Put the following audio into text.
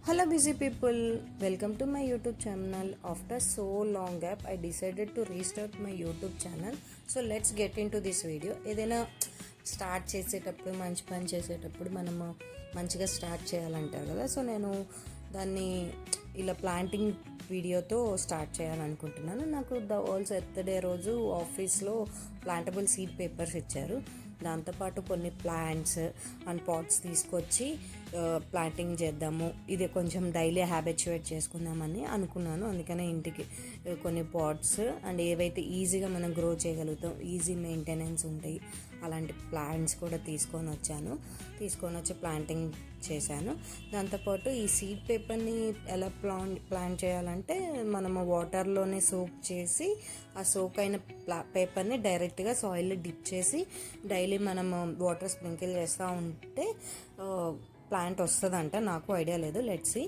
Hello busy people, welcome to my YouTube channel. After so long gap I decided to restart my YouTube channel. So let's get into this video. ఏదైనా start చేసేటప్పుడు మంచి పని చేసేటప్పుడు మనము మంచిగా start చేయాలంటారు కదా. సో నేను దాన్ని ఇలా ప్లాంటింగ్ వీడియోతో స్టార్ట్ చేయాలనుకుంటున్నాను. నాకు ద వరల్డ్స్ ఎర్త్ డే రోజు ఆఫీస్లో ప్లాంటబుల్ సీడ్ పేపర్స్ ఇచ్చారు. దాంతోపాటు కొన్ని ప్లాంట్స్ అండ్ పాట్స్ తీసుకొచ్చి ప్లాంటింగ్ చేద్దాము, ఇది కొంచెం డైలీ హ్యాబిచువేట్ చేసుకుందామని అనుకున్నాను. అందుకనే ఇంటికి కొన్ని పాట్స్ అండ్ ఏవైతే ఈజీగా మనం గ్రో చేయగలుగుతాం, ఈజీ మెయింటెనెన్స్ ఉంటాయి అలాంటి ప్లాంట్స్ కూడా తీసుకొని వచ్చి ప్లాంటింగ్ చేశాను. దాంతోపాటు ఈ సీడ్ పేపర్ని ఎలా ప్లాంట్ చేయాలంటే మనము వాటర్లోనే సోక్ చేసి ఆ సోక్ అయిన పేపర్ని డైరెక్ట్గా సాయిల్లో డిప్ చేసి డైలీ మనము వాటర్ స్ప్రింకిల్ చేస్తూ ఉంటే ప్లాంట్ వస్తుందంట. నాకు ఐడియా లేదు, లెట్స్ సీ.